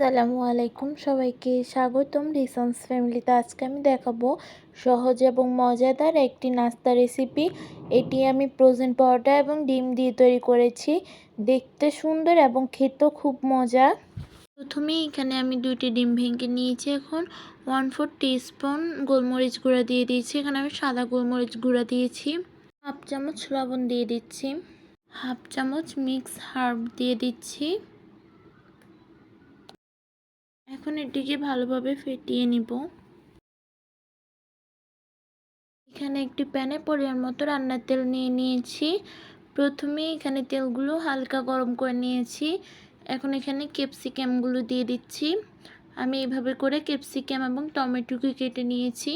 আসসালামু আলাইকুম, সবাইকে স্বাগতম রিসন্স ফ্যামিলিতে। আজকে আমি দেখাবো সহজ এবং মজাদার একটি নাস্তা রেসিপি। এটি আমি ফ্রোজেন পরোটা এবং ডিম দিয়ে তৈরি করেছি। দেখতে সুন্দর এবং খেতেও খুব মজা। প্রথমেই এখানে আমি 2টি ডিম ভেঙে নিয়েছি। এখন 1/4 টিস্পুন গোলমরিচ গুঁড়া দিয়ে দিয়েছি। এখানে আমি সাদা গোলমরিচ গুঁড়া দিয়েছি। হাফ চামচ লবণ দিয়ে দিচ্ছি। হাফ চামচ মিক্স হার্ব দিয়ে দিচ্ছি। এখন এটিকে ভালোভাবে ফেটিয়ে নিব। এখানে একটি প্যানে পরিমাণ মতো রান্নার তেল নিয়ে নিয়েছি। প্রথমে এখানে তেলগুলো হালকা গরম করে নিয়েছি। এখন এখানে ক্যাপসিকামগুলো দিয়ে দিচ্ছি। আমি এভাবে করে ক্যাপসিকাম এবং টমেটোকে কেটে নিয়েছি।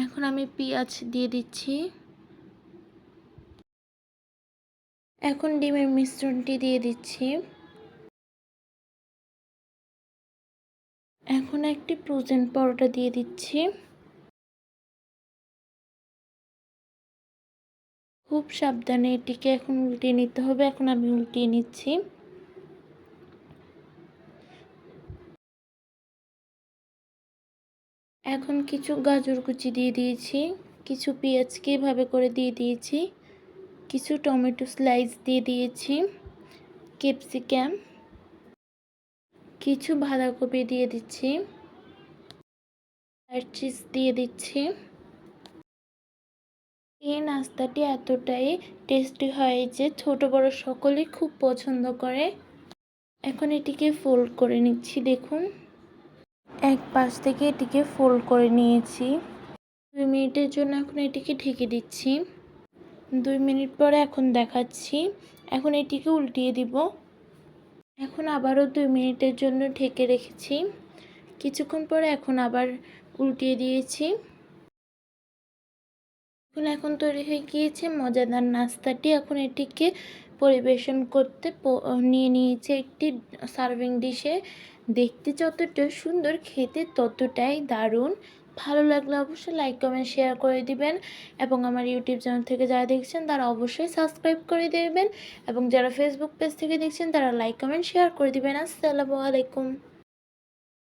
এখন আমি পেঁয়াজ দিয়ে দিচ্ছি। এখন ডিমের মিশ্রণটি দিয়ে দিচ্ছি। এখন একটি ফ্রোজেন পরোটা দিয়ে দিচ্ছি। খুব সাবধানে এটিকে এখন উল্টিয়ে নিতে হবে। এখন আমি উল্টিয়ে নিচ্ছি। এখন কিছু গাজর কুচি দিয়ে দিয়েছি, কিছু পেঁয়াজকে এভাবে করে দিয়ে দিয়েছি, কিছু টমেটো স্লাইস দিয়ে দিয়েছি, ক্যাপসিকাম, কিছু বাঁধাকপি দিয়ে দিচ্ছি, আর চিজ দিয়ে দিচ্ছি। এই নাস্তাটি এতটাই টেস্টি হয় যে ছোট বড় সকলেই খুব পছন্দ করে। এখন এটিকে ফোল্ড করে নিচ্ছি। দেখুন, এক পাশ থেকে এটিকে ফোল্ড করে নিয়েছি। 2 মিনিটের জন্য এখন এটিকে ঢেকে দিচ্ছি। 2 মিনিট পরে এখন দেখাচ্ছি। এখন এটিকে উল্টিয়ে দিব। এখন আবারও 2 মিনিটের জন্য ঢেকে রেখেছি। কিছুক্ষণ পরে এখন আবার উল্টিয়ে দিয়েছি। এখন তৈরি হয়ে গিয়েছে মজাদার নাস্তাটি। এখন এটিকে পরিবেশন করতে নিয়ে নিয়েছি একটি সার্ভিং ডিশে। দেখতে যতটা সুন্দর, খেতে ততটাই দারুণ। ভালো লাগলে অবশ্যই লাইক কমেন্ট শেয়ার করে দিবেন এবং আমার ইউটিউব চ্যানেল থেকে যারা দেখছেন তারা অবশ্যই সাবস্ক্রাইব করে দেবেন এবং যারা ফেসবুক পেজ থেকে দেখছেন তারা লাইক কমেন্ট শেয়ার করে দিবেন। আসসালামু আলাইকুম।